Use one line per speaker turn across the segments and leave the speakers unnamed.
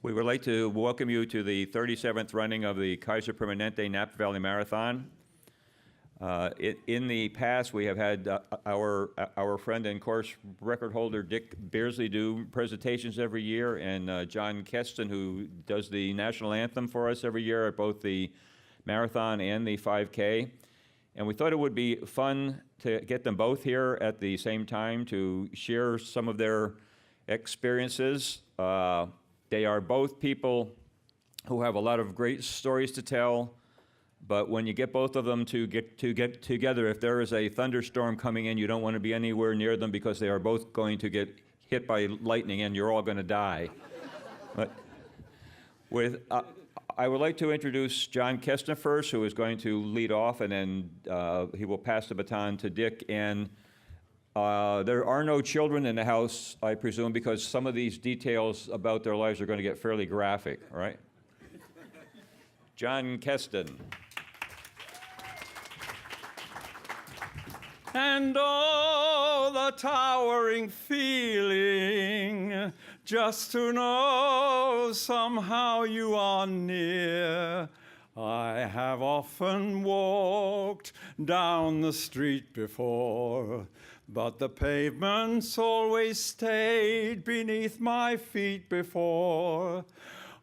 We would like to welcome you to the 37th running of the Kaiser Permanente Napa Valley Marathon. In the past, we have had our friend and course record holder Dick Beardsley do presentations every year, and John Keston, who does the national anthem for us every year at both the marathon and the 5K. And we thought it would be fun to get them both here at the same time to share some of their experiences. They are both people who have a lot of great stories to tell, but when you get both of them to get together, if there is a thunderstorm coming in, you don't want to be anywhere near them because they are both going to get hit by lightning and you're all going to die. But I would like to introduce John Keston first, who is going to lead off, and then he will pass the baton to Dick. And there are no children in the house, I presume, because some of these details about their lives are going to get fairly graphic, right? John Keston.
And oh, the towering feeling, just to know somehow you are near. I have often walked down the street before, but the pavements always stayed beneath my feet before.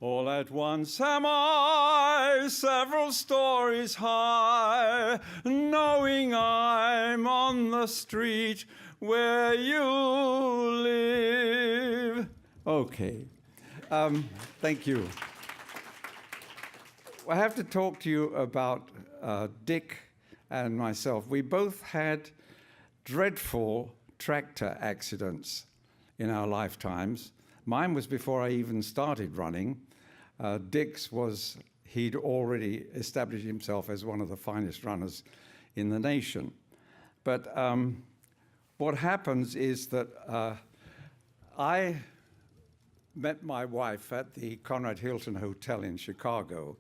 All at once am I several stories high, knowing I'm on the street where you live. Okay, thank you. I have to talk to you about Dick and myself. We both had dreadful tractor accidents in our lifetimes. Mine was before I even started running. Dick's was, he'd already established himself as one of the finest runners in the nation. But what happens is that I met my wife at the Conrad Hilton Hotel in Chicago.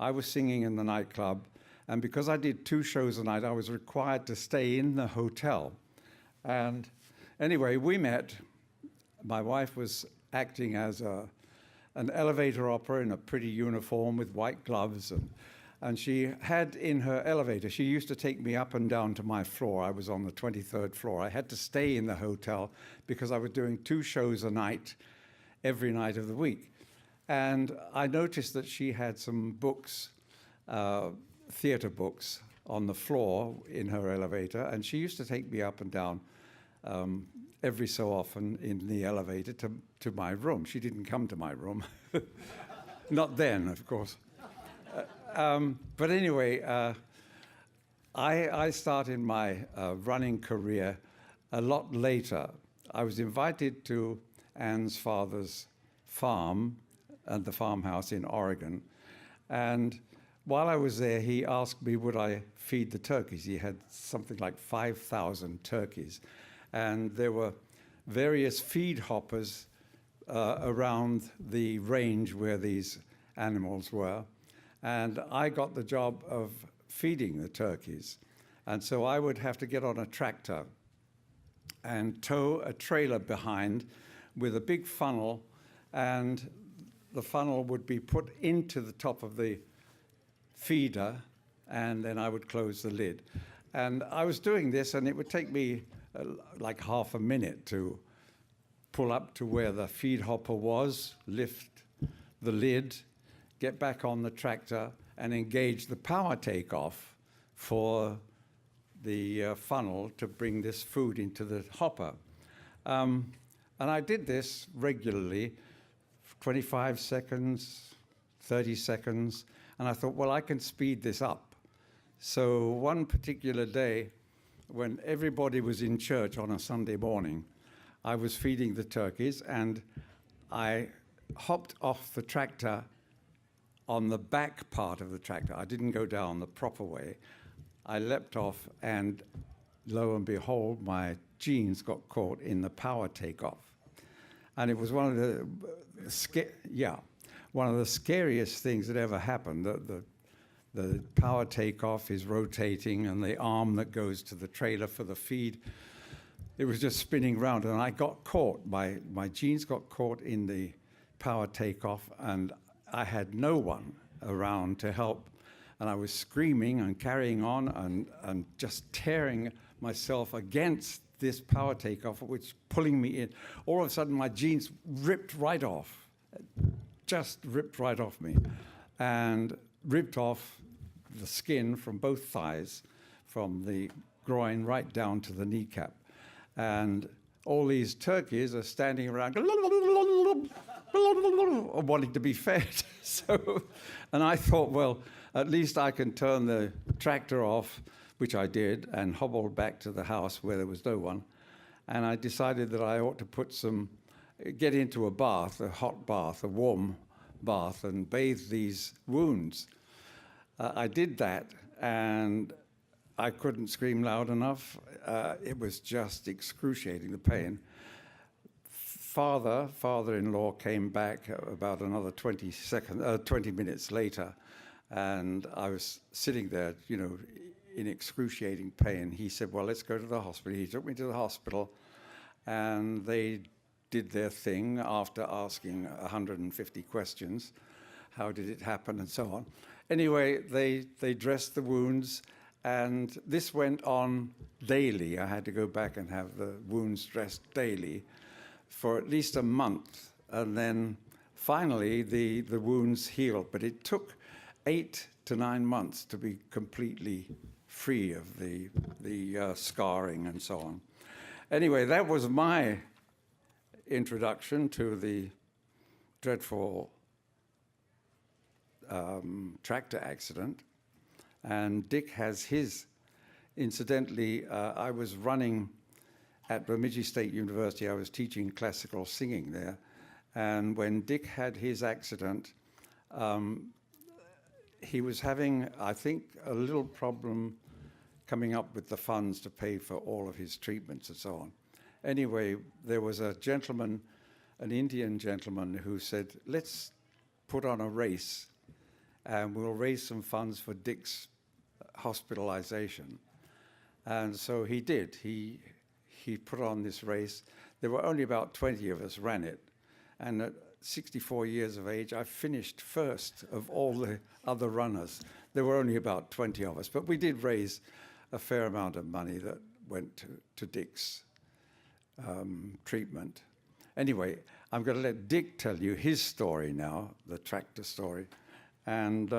I was singing in the nightclub, and because I did 2 shows a night, I was required to stay in the hotel. And anyway, we met. My wife was acting as an elevator operator in a pretty uniform with white gloves, and she had in her elevator, she used to take me up and down to my floor. I was on the 23rd floor. I had to stay in the hotel because I was doing 2 shows a night, every night of the week. And I noticed that she had some books, theater books, on the floor in her elevator, and she used to take me up and down every so often in the elevator to my room. She didn't come to my room. Not then, of course. But anyway, I started my running career a lot later. I was invited to Anne's father's farm and the farmhouse in Oregon. And while I was there, he asked me would I feed the turkeys. He had something like 5,000 turkeys. And there were various feed hoppers around the range where these animals were. And I got the job of feeding the turkeys. And so I would have to get on a tractor and tow a trailer behind with a big funnel, and the funnel would be put into the top of the feeder, and then I would close the lid. And I was doing this, and it would take me like half a minute to pull up to where the feed hopper was, lift the lid, get back on the tractor, and engage the power takeoff for the funnel to bring this food into the hopper. And I did this regularly, 25 seconds, 30 seconds, and I thought, well, I can speed this up. So one particular day, when everybody was in church on a Sunday morning, I was feeding the turkeys, and I hopped off the tractor on the back part of the tractor. I didn't go down the proper way. I leapt off, and lo and behold, my jeans got caught in the power takeoff. And it was one of the scariest things that ever happened. The power takeoff is rotating, and the arm that goes to the trailer for the feed, it was just spinning round, and I got caught. My jeans got caught in the power takeoff, and I had no one around to help. And I was screaming and carrying on and just tearing myself against this power takeoff, which pulling me in. All of a sudden, my jeans ripped right off, just ripped right off me, and ripped off the skin from both thighs, from the groin right down to the kneecap. And all these turkeys are standing around wanting to be fed. And I thought, well, at least I can turn the tractor off, which I did, and hobbled back to the house where there was no one. And I decided that I ought to get into a bath, a hot bath, a warm bath, and bathe these wounds. I did that, and I couldn't scream loud enough. It was just excruciating, the pain. Father-in-law came back about another 20 minutes later, and I was sitting there, in excruciating pain. He said, well, let's go to the hospital. He took me to the hospital, and they did their thing after asking 150 questions. How did it happen, and so on. Anyway, they dressed the wounds, and this went on daily. I had to go back and have the wounds dressed daily for at least a month, and then finally the wounds healed. But it took 8 to 9 months to be completely free of the scarring and so on. Anyway, that was my introduction to the dreadful tractor accident. And Dick has his. Incidentally, I was running at Bemidji State University. I was teaching classical singing there. And when Dick had his accident, he was having, I think, a little problem coming up with the funds to pay for all of his treatments and so on. Anyway, there was a gentleman, an Indian gentleman, who said, let's put on a race and we'll raise some funds for Dick's hospitalization. And so he did. He put on this race. There were only about 20 of us ran it. And at 64 years of age, I finished first of all the other runners. There were only about 20 of us, but we did raise a fair amount of money that went to Dick's treatment. Anyway, I'm going to let Dick tell you his story now, the tractor story, and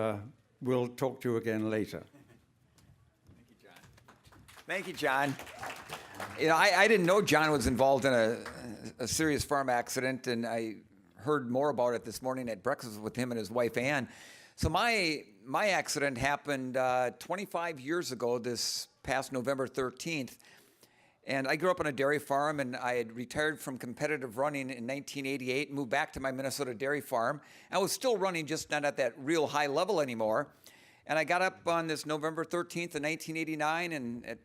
we'll talk to you again later.
Thank you, John. I didn't know John was involved in a serious farm accident, and I heard more about it this morning at breakfast with him and his wife, Ann. So my accident happened 25 years ago, this past November 13th. And I grew up on a dairy farm, and I had retired from competitive running in 1988, moved back to my Minnesota dairy farm. I was still running, just not at that real high level anymore. And I got up on this November 13th of 1989, and at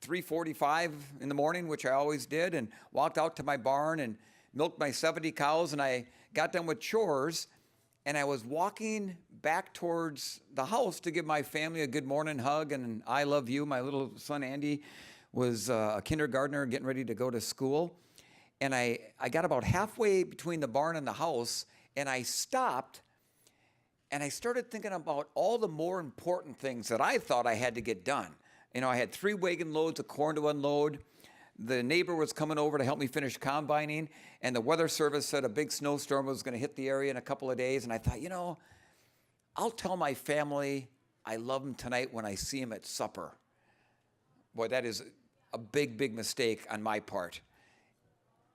3:45 in the morning, which I always did, and walked out to my barn and milked my 70 cows, and I got done with chores, and I was walking back towards the house to give my family a good morning hug and an I love you. My little son, Andy, was a kindergartner getting ready to go to school. And I got about halfway between the barn and the house, and I stopped, and I started thinking about all the more important things that I thought I had to get done. I had 3 wagon loads of corn to unload. The neighbor was coming over to help me finish combining, and the weather service said a big snowstorm was going to hit the area in a couple of days. And I thought, I'll tell my family I love them tonight when I see them at supper. Boy, that is a big, big mistake on my part.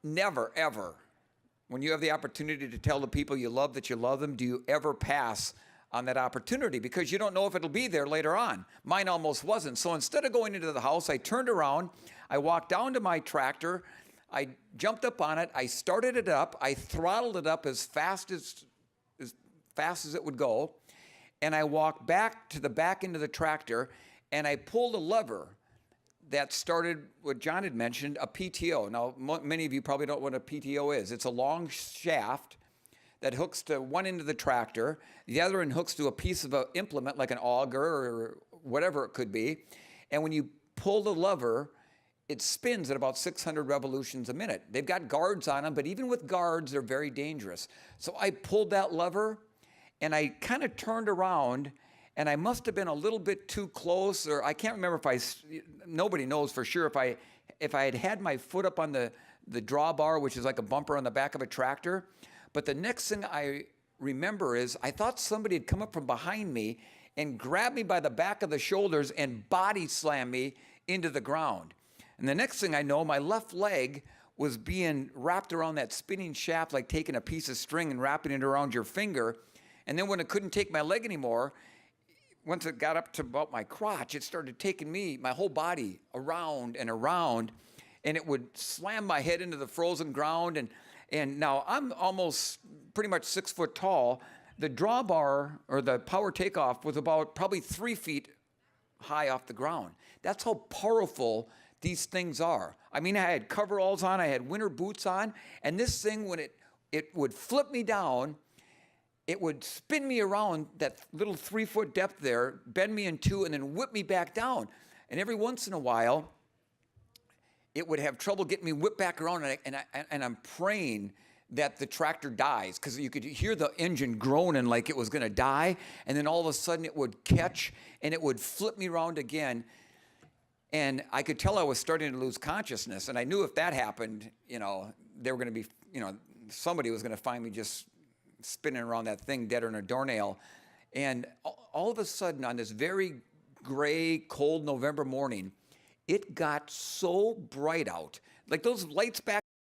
Never, ever, when you have the opportunity to tell the people you love that you love them, do you ever pass on that opportunity, because you don't know if it'll be there later on. Mine almost wasn't. So instead of going into the house, I turned around, I walked down to my tractor, I jumped up on it, I started it up, I throttled it up as fast as it would go, and I walked back to the back end of the tractor, and I pulled a lever that started what John had mentioned, a PTO. Now, many of you probably don't know what a PTO is. It's a long shaft that hooks to one end of the tractor. The other end hooks to a piece of an implement like an auger or whatever it could be. And when you pull the lever, it spins at about 600 revolutions a minute. They've got guards on them, but even with guards, they're very dangerous. So I pulled that lever, and I kind of turned around, and I must have been a little bit too close, or I can't remember nobody knows for sure if I had my foot up on the drawbar, which is like a bumper on the back of a tractor. But the next thing I remember is I thought somebody had come up from behind me and grabbed me by the back of the shoulders and body slammed me into the ground. And the next thing I know, my left leg was being wrapped around that spinning shaft, like taking a piece of string and wrapping it around your finger. And then when it couldn't take my leg anymore, once it got up to about my crotch, it started taking my whole body around and around, and it would slam my head into the frozen ground. And now I'm almost pretty much 6 foot tall. The drawbar, or the power takeoff, was about probably 3 feet high off the ground. That's how powerful these things are. I mean, I had coveralls on, I had winter boots on, and this thing, when it would flip me down, it would spin me around that little 3 foot depth there, bend me in two, and then whip me back down. And every once in a while, it would have trouble getting me whipped back around, and I'm praying that the tractor dies, because you could hear the engine groaning like it was going to die, and then all of a sudden it would catch, and it would flip me around again. And I could tell I was starting to lose consciousness, and I knew if that happened, they were going to be, somebody was going to find me just spinning around that thing deader than a doornail. And all of a sudden, on this very gray, cold November morning, it got so bright out. Like those lights back